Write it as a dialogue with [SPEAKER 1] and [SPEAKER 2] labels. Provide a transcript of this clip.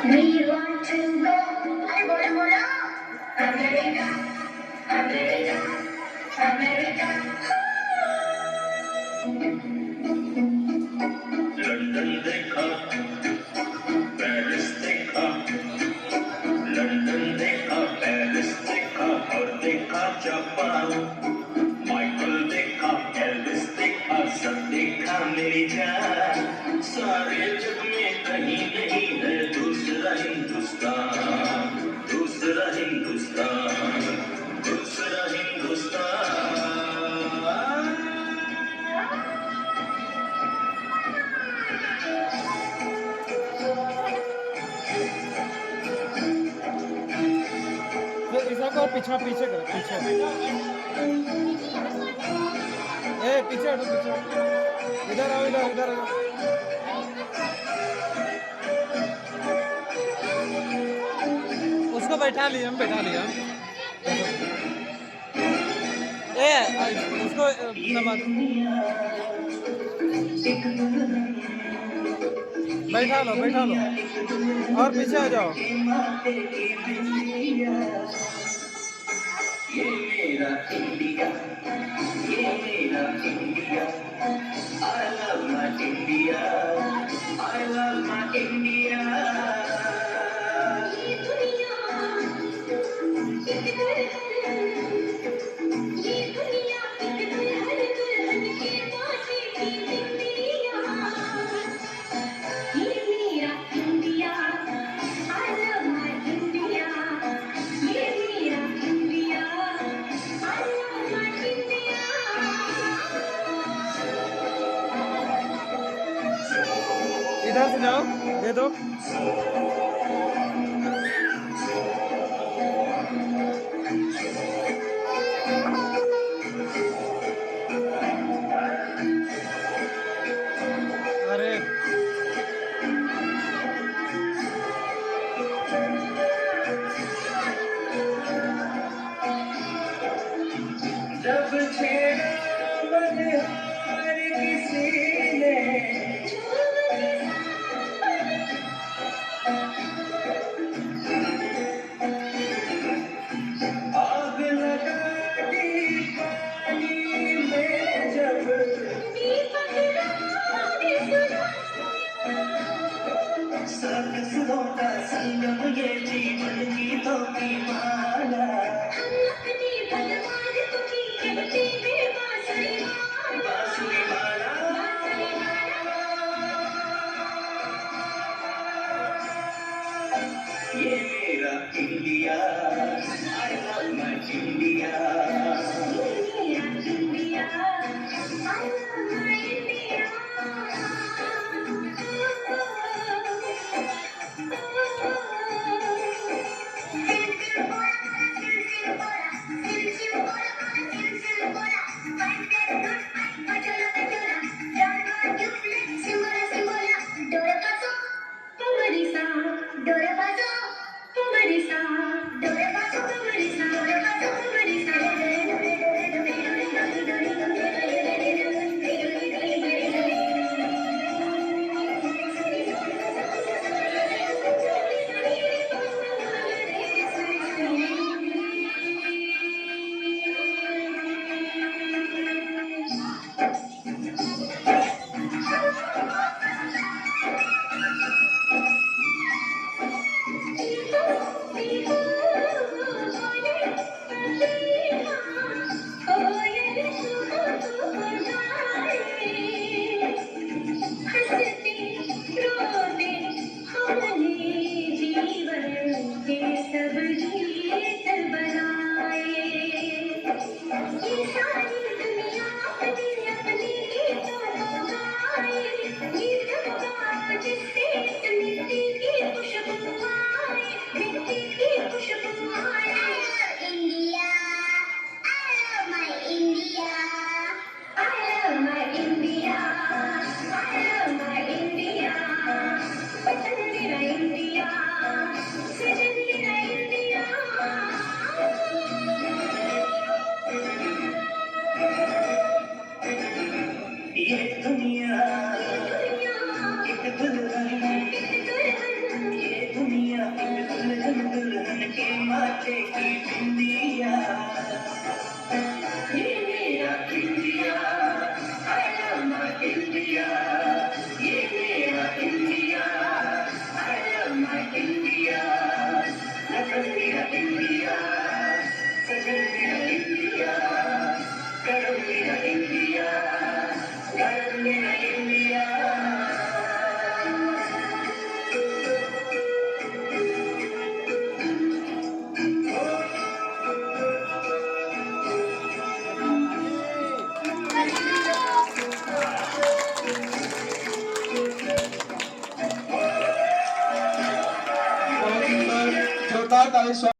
[SPEAKER 1] We want to go. अरे बोलो बोलो. America, America, America. लंदन देखा, पेरिस देखा, लंदन देखा, पेरिस देखा और देखा जापान. माइकल देखा, एल्विस देखा, सब देखा मेरी जान. सारे जग में कहीं नहीं है दूसरा हिंदुस्तान, दूसरा हिंदुस्तान, दूसरा हिंदुस्तान.
[SPEAKER 2] इसको पीछे पीछे करो, पीछे. ए पीछे हटो, पीछे. इधर आओ, इधर इधर आओ. उसको बैठा लिया, हम बैठा लिया. ए उसको बैठा लो, बैठा लो और पीछे आ जाओ.
[SPEAKER 1] ये मेरा इंडिया, ये मेरा India. I love my India, I love my India. ये दुनिया एक दुल्हन के पासे की इंडिया. ये मेरा India, I love my India. ये मेरा India, I love my India.
[SPEAKER 2] इधर से जाओ, दे दो. अरे
[SPEAKER 1] जब छेड़ा बलिहार किसी ने, आग लगा दी पानी में जब, सब सुरों का संगम ये जीवन गीतों की माला.
[SPEAKER 3] ठेवतात आणि